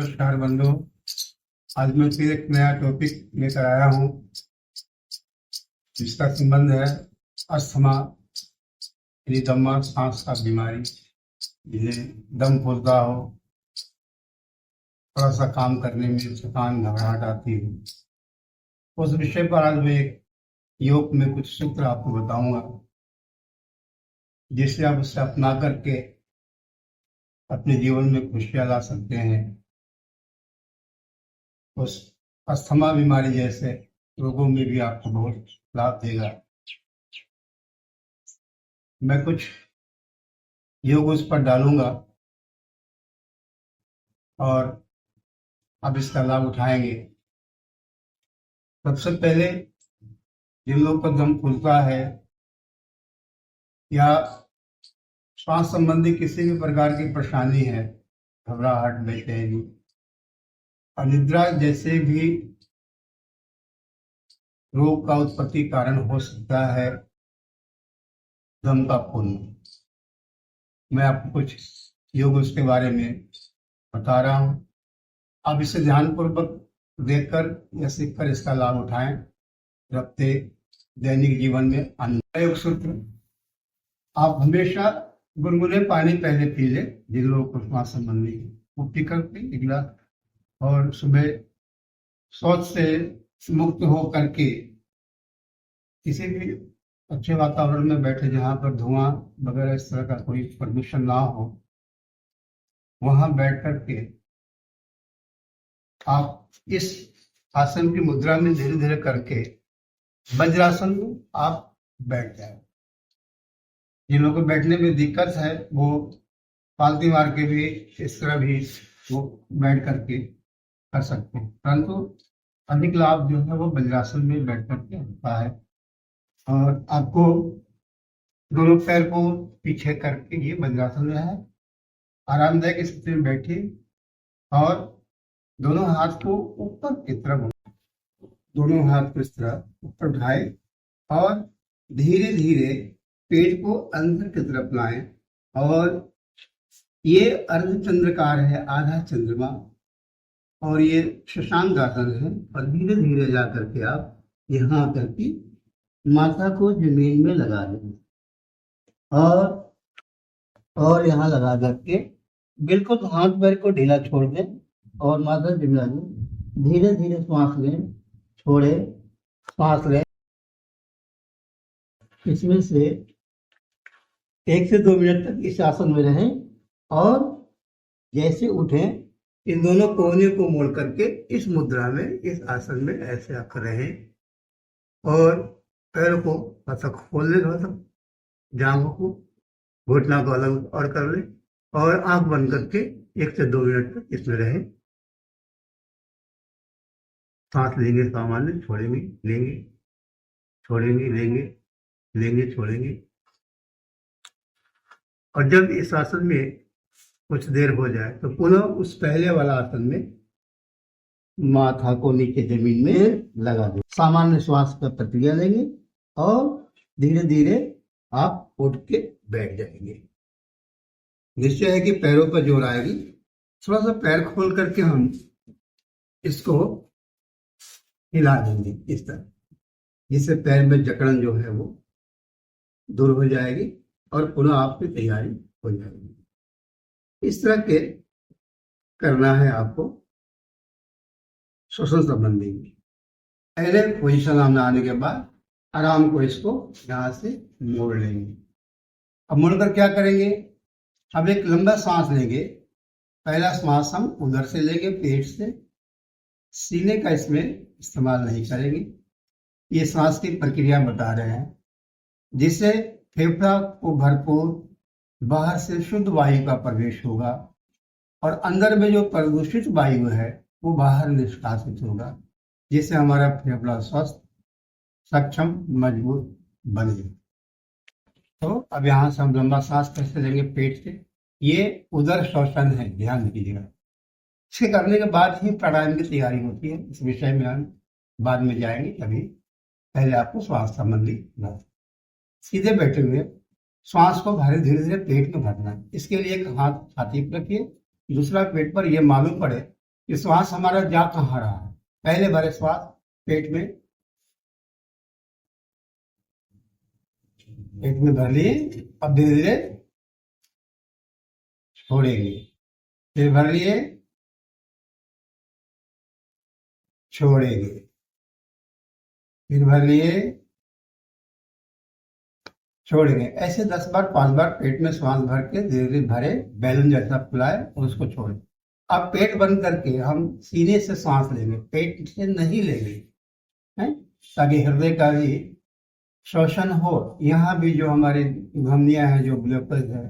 नमस्कार बंधु। आज मैं फिर एक नया टॉपिक लेकर आया हूँ जिसका संबंध है अस्थमा यानी दमा सांस का बीमारी, जिन्हें दम फूलता हो, थोड़ा सा काम करने में थकान घबराहट आती है। उस विषय पर आज मैं एक योग में कुछ सूत्र आपको बताऊंगा जिससे आप उसे अपना करके अपने जीवन में खुशियां ला सकते हैं। उस अस्थमा बीमारी जैसे रोगों में भी आपको बहुत लाभ देगा। मैं कुछ योग उस पर डालूंगा और आप इसका लाभ उठाएंगे। सबसे पहले जिन लोगों को दम फूलता है या श्वास संबंधी किसी भी प्रकार की परेशानी है, घबराहट, बेचैनी, अनिद्रा जैसे भी रोग का उत्पत्ति कारण हो सकता है दम का फूलना। मैं आपको कुछ योग उसके बारे में बता रहा हूँ। आप इसे ध्यानपूर्वक देखकर या सीखकर इसका लाभ उठाएं, रखते दैनिक जीवन में अन्य योग सूत्र। आप हमेशा गुनगुने पानी पहले पी ले, जिन लोगों को श्वास संबंधी वो पी करके एक गिलास, और सुबह शौच से मुक्त हो करके किसी भी अच्छे वातावरण में बैठे जहाँ पर धुआं वगैरह इस तरह का कोई परमिशन ना हो, वहां बैठ करके आप इस आसन की मुद्रा में धीरे धीरे करके वज्रासन में आप बैठ जाए। जिन लोगों को बैठने में दिक्कत है वो पालती मार के भी इस तरह भी वो बैठ करके कर सकते हैं, परंतु अधिक लाभ जो है वो वज्रासन में बैठ करके होता है। और आपको दोनों पैर को पीछे करके ये वज्रासन में है, आरामदायक स्थिति में बैठिए और दोनों हाथ को ऊपर की तरफ, दोनों हाथ को इस तरह ऊपर उठाए और धीरे धीरे पेट को अंदर की तरफ लाएं। और ये अर्धचंद्रकार है, आधा चंद्रमा, और ये शशांक आसन है। और धीरे धीरे जा करके आप यहाँ करके माथा को जमीन में लगा दें और यहाँ लगा करके बिल्कुल हाथ पैर को ढीला छोड़ दें और माथा जमीन दें। धीरे धीरे श्वास लें, छोड़े, श्वास लें। इसमें से 1 से 2 मिनट तक इस आसन में रहें और जैसे उठें इन दोनों कोहनी को मोड़ करके इस मुद्रा में, इस आसन में ऐसे आप रहें और पैर को थोड़ा खोल लें, थोड़ा सा जांघों को, घुटना को अलग और कर लें और आंख बंद करके 1 से 2 मिनट तक इसमें रहें। सांस लेंगे सामान्य, छोड़ेंगे, लेंगे, छोड़ेंगे, लेंगे, लेंगे, छोड़ेंगे। और जब इस आसन में कुछ देर हो जाए तो पुनः उस पहले वाला आसन में माथा को नीचे जमीन में लगा दें। सामान्य श्वास का प्रक्रिया लेंगे और धीरे धीरे आप उठ के बैठ जाएंगे। निश्चय है कि पैरों पर जोर आएगी। थोड़ा सा पैर खोल करके हम इसको हिला देंगे इस तरह, जिससे पैर में जकड़न जो है वो दूर हो जाएगी और पुनः आपकी तैयारी हो जाएगी। इस तरह के करना है आपको श्वसन संबंधी। पहले पोजीशन में आने के बाद आराम को इसको यहाँ से मोड़ लेंगे। अब मोड़कर क्या करेंगे, अब एक लंबा सांस लेंगे। पहला सांस हम उधर से लेंगे, पेट से, सीने का इसमें इस्तेमाल नहीं करेंगे। ये सांस की प्रक्रिया बता रहे हैं जिससे फेफड़ा को भरपूर बाहर से शुद्ध वायु का प्रवेश होगा और अंदर में जो प्रदूषित वायु है वो बाहर निष्कासित होगा, जिससे हमारा फेफड़ा स्वस्थ, सक्षम, मजबूत बने। तो अब यहाँ से हम लंबा सांस कैसे लेंगे पेट से, ये उदर श्वसन है, ध्यान दीजिएगा। इसे करने के बाद ही प्राणायाम की तैयारी होती है। इस विषय में हम बाद में जाएंगे, अभी पहले आपको श्वास संबंधी सीधे बैठे हुए श्वास को धीरे धीरे पेट में भरना है। इसके लिए एक हाथ छाती पर रखिए, दूसरा पेट पर। यह मालूम पड़े कि श्वास हमारा जा कहाँ रहा है। पहले भरे श्वास पेट में, भर लिए, अब धीरे धीरे छोड़ेंगे, फिर भर लिए, छोड़ेंगे, फिर भर लिए, छोड़ेंगे। ऐसे 10 बार 5 बार पेट में श्वास भर के धीरे धीरे भरे, बैलून जैसा फुलाए और उसको छोड़े। अब पेट बंद करके हम सीने से सांस लेंगे, पेट से नहीं लेंगे, है, ताकि हृदय का भी श्वसन हो। यहाँ भी जो हमारे धमनियां हैं, जो ब्लॉकेज है,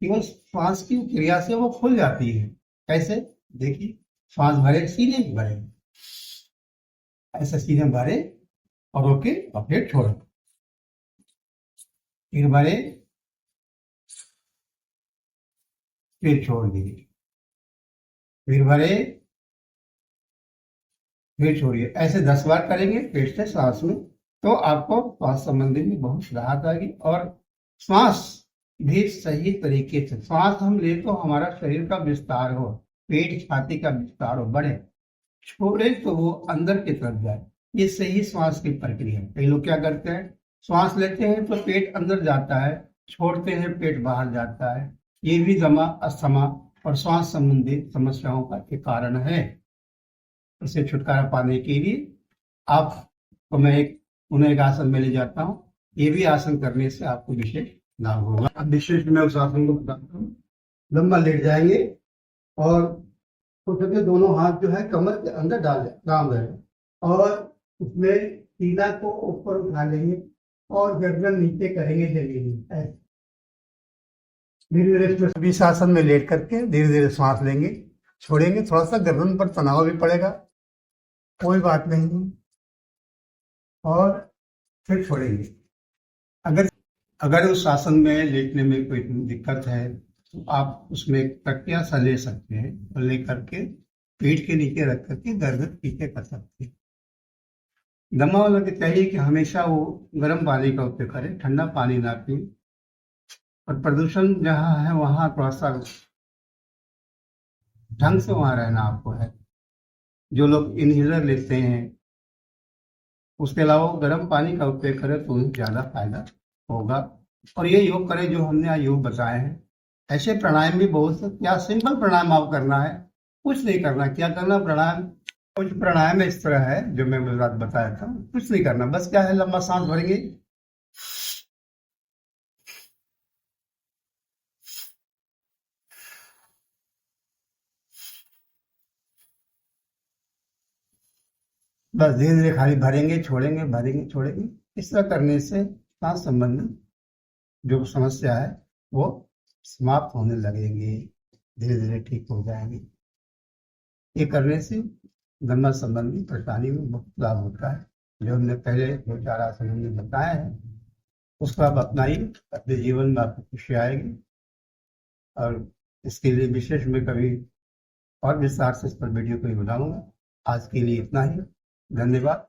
केवल श्वास की क्रिया से वो खुल जाती है। कैसे? देखिए, श्वास भरे, सीने में भरे, ऐसे सीने भरे और रोके और फिर छोड़े, फिर भरे, फिर छोड़ दिए, फिर भरे, फिर छोड़िए। ऐसे 10 बार करेंगे पेट से सांस में, तो आपको श्वास संबंधी में बहुत राहत आएगी। और श्वास भी सही तरीके से श्वास हम ले तो हमारा शरीर का विस्तार हो, पेट छाती का विस्तार हो, बढ़े। छोड़े तो वो अंदर की तरफ जाए। ये सही श्वास की प्रक्रिया है। कई लोग क्या करते हैं, श्वास लेते हैं तो पेट अंदर जाता है, छोड़ते हैं पेट बाहर जाता है। ये भी दमा, अस्थमा और श्वास संबंधी समस्याओं का एक कारण है। इससे छुटकारा पाने के लिए आपको मैं एक आसन में ले जाता हूँ। ये भी आसन करने से आपको विशेष लाभ होगा। अब विशेष मैं उस आसन को बताता हूँ। लंबा लेट जाएंगे और तो दोनों हाथ जो है कमर के अंदर डाल दें और उसमें सीना को ऊपर उठा लेंगे और गर्दन नीचे करेंगे जमीन। धीरे धीरे इसमें सभी आसन में लेट करके धीरे धीरे सांस लेंगे, छोड़ेंगे। थोड़ा सा गर्दन पर तनाव भी पड़ेगा, कोई बात नहीं, और फिर छोड़ेंगे। अगर उस आसन में लेटने में कोई दिक्कत है तो आप उसमें प्रक्रिया सा ले सकते हैं और ले करके पेट के नीचे रख करके गर्दन पीछे कर सकते हैं। दमा वालों को चाहिए कि हमेशा वो गर्म पानी का उपयोग करें, ठंडा पानी ना पिए। और प्रदूषण जहाँ है वहाँ थोड़ा सा ढंग से वहाँ रहना आपको है। जो लोग इनहेलर लेते हैं, उसके अलावा गर्म पानी का उपयोग करें तो उन्हें ज्यादा फायदा होगा। और ये योग करें जो हमने आज योग बताए हैं। ऐसे प्राणायाम भी बहुत से, क्या सिंपल प्राणायाम आप करना है, कुछ नहीं करना। क्या करना? प्राणायाम, कुछ प्राणायाम इस तरह है जो मैं रात बताया था, कुछ नहीं करना। बस क्या है, लंबा सांस भरेंगे, बस धीरे धीरे खाली भरेंगे, छोड़ेंगे, भरेंगे, छोड़ेंगे। इस तरह करने से सांस संबंधी जो समस्या है वो समाप्त होने लगेंगे, धीरे धीरे ठीक हो जाएंगे। ये करने से दमा संबंधी परेशानी में बहुत लाभ होता है। जो हमने पहले 2-4 आसन हमने बताए हैं, उसको आप अपनाइए, अपने जीवन में आपको खुशी आएगी। और इसके लिए विशेष में कभी और विस्तार से इस पर वीडियो को बनाऊंगा। आज के लिए इतना ही, धन्यवाद।